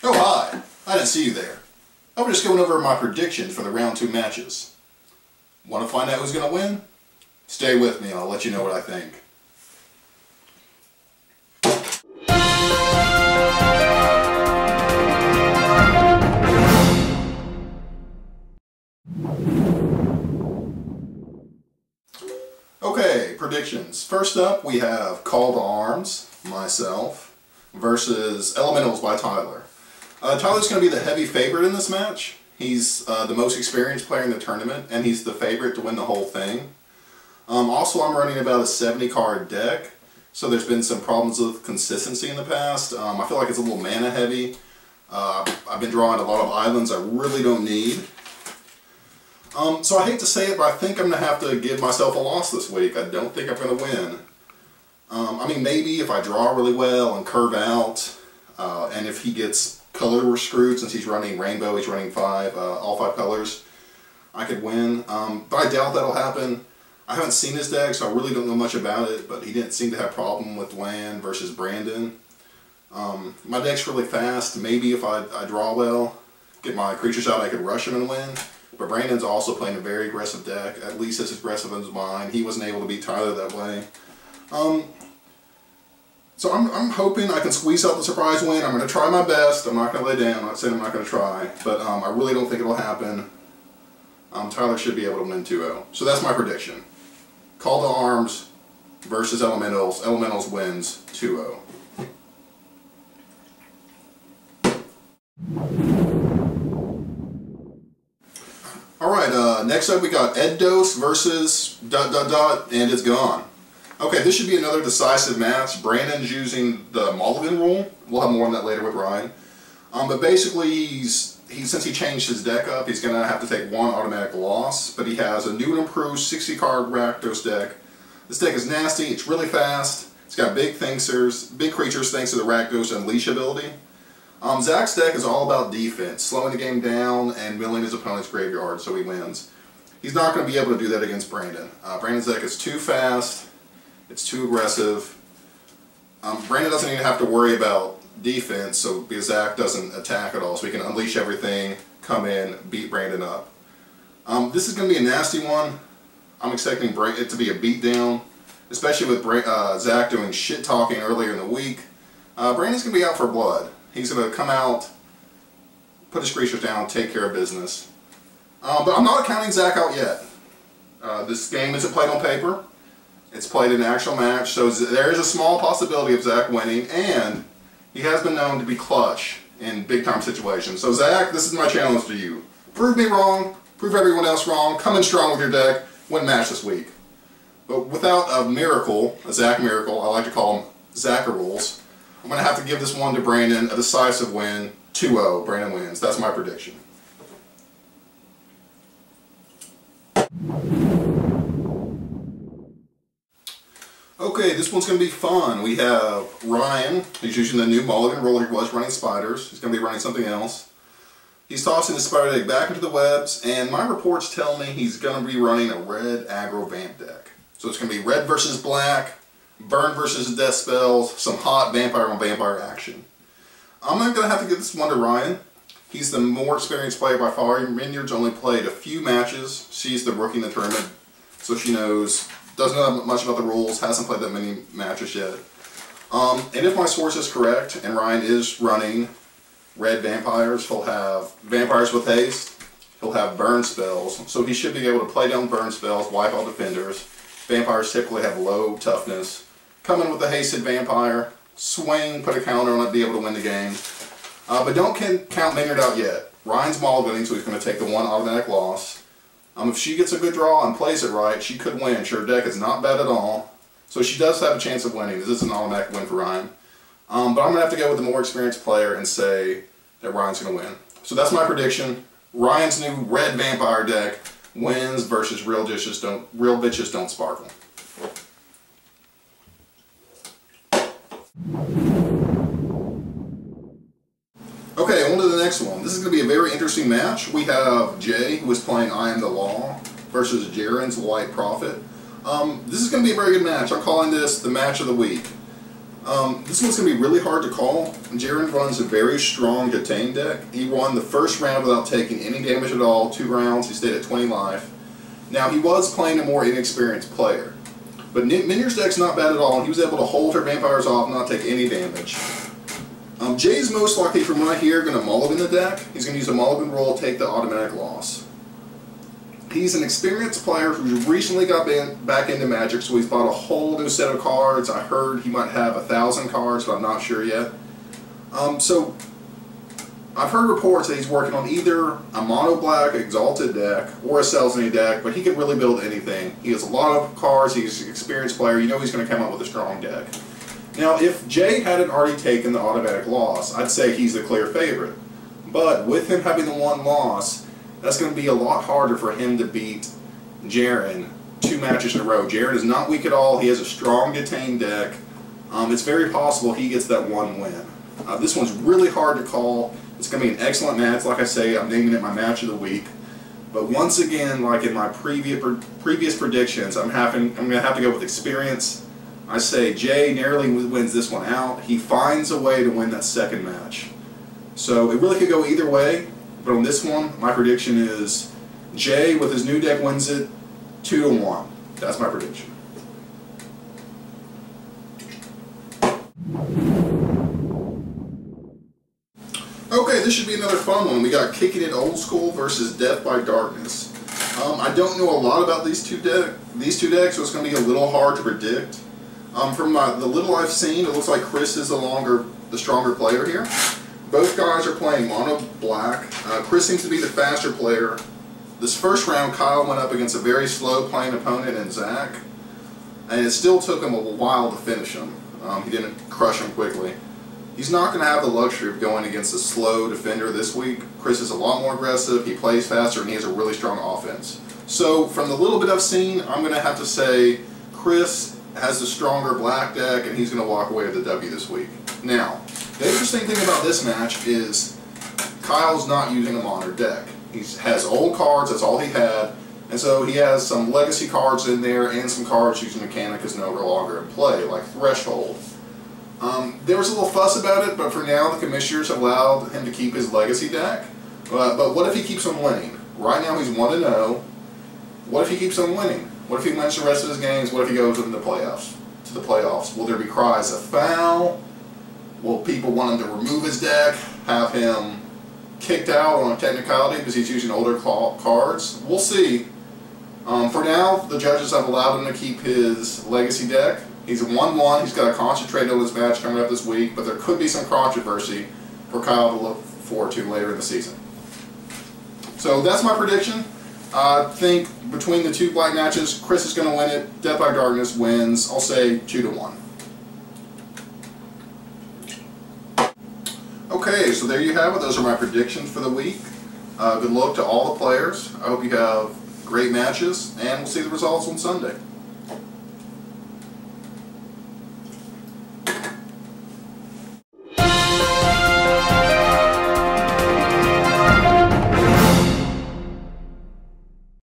Oh, hi. I didn't see you there. I was just going over my predictions for the round 2 matches. Want to find out who's going to win? Stay with me and I'll let you know what I think. Okay, predictions. First up, we have Call to Arms, myself, versus Elementals by Tyler. Tyler's going to be the heavy favorite in this match. He's the most experienced player in the tournament, and he's the favorite to win the whole thing. Also, I'm running about a 70-card deck, so there's been some problems with consistency in the past. I feel like it's a little mana heavy. I've been drawing a lot of islands I really don't need. So I hate to say it, but I think I'm going to have to give myself a loss this week. I don't think I'm going to win. I mean, maybe if I draw really well and curve out, and if he gets color screwed, since he's running rainbow, he's running all 5 colors, I could win. But I doubt that'll happen. I haven't seen his deck, so I really don't know much about it, but he didn't seem to have a problem with land versus Brandon. My deck's really fast. Maybe if I draw well, get my creatures out, I could rush him and win. But Brandon's also playing a very aggressive deck, at least as aggressive as mine. He wasn't able to beat Tyler that way. So I'm hoping I can squeeze out the surprise win. I'm going to try my best. I'm not going to lay down. I'm not saying I'm not going to try. But I really don't think it'll happen. Tyler should be able to win 2-0. So that's my prediction. Call to Arms versus Elementals. Elementals wins 2-0. Alright, next up we got Ed Dose versus ... and it's gone. Okay, this should be another decisive match. Brandon's using the mulligan rule. We'll have more on that later with Ryan. But basically, since he changed his deck up, he's going to have to take 1 automatic loss. But he has a new and improved 60-card Rakdos deck. This deck is nasty. It's really fast. It's got big creatures thanks to the Rakdos Unleash ability. Zach's deck is all about defense, slowing the game down and milling his opponent's graveyard so he wins. He's not going to be able to do that against Brandon. Brandon's deck is too fast. It's too aggressive. Brandon doesn't even have to worry about defense, because Zach doesn't attack at all, so he can unleash everything, come in, beat Brandon up. This is going to be a nasty one. I'm expecting it to be a beatdown, especially with Zach doing shit talking earlier in the week. Brandon's going to be out for blood. He's going to come out, put his creatures down, take care of business. But I'm not counting Zach out yet. This game isn't played on paper. It's played in an actual match, so there is a small possibility of Zach winning, and he has been known to be clutch in big-time situations. So Zach, this is my challenge to you. Prove me wrong, prove everyone else wrong, come in strong with your deck, win match this week. But without a miracle, a Zach miracle, I like to call them Zacharules, I'm going to have to give this one to Brandon, a decisive win, 2-0, Brandon wins. That's my prediction. Okay, this one's going to be fun. We have Ryan. He's using the new mulligan rule. He was running spiders. He's going to be running something else. He's tossing his spider deck back into the webs, and my reports tell me he's going to be running a red aggro vamp deck. So it's going to be red versus black, burn versus death spells, some hot vampire on vampire action. I'm not going to have to give this one to Ryan. He's the more experienced player by far. Minyard's only played a few matches. She's the rookie in the tournament, so she knows. Doesn't know much about the rules, hasn't played that many matches yet. And if my source is correct, and Ryan is running red vampires, he'll have vampires with haste, he'll have burn spells, so he should be able to play down burn spells, wipe out defenders. Vampires typically have low toughness. Come in with a hasted vampire, swing, put a counter on it, be able to win the game. But don't count Minyard out yet. Ryan's mulliganing, so he's going to take the 1 automatic loss. If she gets a good draw and plays it right, she could win. Her deck is not bad at all. So she does have a chance of winning. This is an automatic win for Ryan. But I'm going to have to go with the more experienced player and say that Ryan's going to win. So that's my prediction. Ryan's new red vampire deck wins versus real bitches don't sparkle. Okay, on to the next one. This is going to be a very interesting match. We have Jay, who is playing I Am the Law, versus Jaren's White Prophet. This is going to be a very good match. I'm calling this the match of the week. This one's going to be really hard to call. Jaren runs a very strong detain deck. He won the first round without taking any damage at all, 2 rounds, he stayed at 20 life. Now he was playing a more inexperienced player, but Minier's deck's not bad at all, and he was able to hold her vampires off and not take any damage. Jay's most likely from right here going to mulligan the deck. He's going to use a mulligan roll, take the automatic loss. He's an experienced player who recently got back into Magic, so he's bought a whole new set of cards. I heard he might have 1,000 cards, but I'm not sure yet. So I've heard reports that he's working on either a mono-black Exalted deck or a Selzny deck, but he can really build anything. He has a lot of cards, he's an experienced player, you know he's going to come up with a strong deck. Now, if Jay hadn't already taken the automatic loss, I'd say he's the clear favorite. But with him having the 1 loss, that's going to be a lot harder for him to beat Jaren 2 matches in a row. Jaren is not weak at all, he has a strong detain deck. It's very possible he gets that 1 win. This one's really hard to call. It's going to be an excellent match. Like I say, I'm naming it my match of the week. But once again, like in my previous predictions, I'm going to have to go with experience. I say Jay narrowly wins this one out. He finds a way to win that second match. So it really could go either way, but on this one, my prediction is Jay with his new deck wins it 2-1. That's my prediction. Okay, this should be another fun one. We got Kicking It Old School versus Death by Darkness. I don't know a lot about these two decks, so it's going to be a little hard to predict. From the little I've seen, it looks like Chris is the stronger player here. Both guys are playing mono black. Chris seems to be the faster player. This first round, Kyle went up against a very slow playing opponent in Zach, and it still took him a while to finish him. He didn't crush him quickly. He's not going to have the luxury of going against a slow defender this week. Chris is a lot more aggressive, he plays faster, and he has a really strong offense. So from the little bit I've seen, I'm going to have to say Chris has the stronger black deck, and he's going to walk away with the W this week. Now, the interesting thing about this match is Kyle's not using a modern deck. He has old cards, that's all he had, and so he has some legacy cards in there and some cards whose mechanic is no longer in play, like Threshold. There was a little fuss about it, but for now the commissioners have allowed him to keep his legacy deck. But what if he keeps on winning? Right now he's 1-0. What if he keeps on winning? What if he wins the rest of his games? What if he goes into the playoffs? Will there be cries of foul? Will people want him to remove his deck? Have him kicked out on a technicality because he's using older cards? We'll see. For now, the judges have allowed him to keep his legacy deck. He's a 1-1. He's got to concentrate on his match coming up this week, but there could be some controversy for Kyle to look forward to later in the season. So that's my prediction. I think between the 2 black matches, Chris is going to win it. Death by Darkness wins, I'll say 2-1. Okay, so there you have it. Those are my predictions for the week. Good luck to all the players. I hope you have great matches, and we'll see the results on Sunday.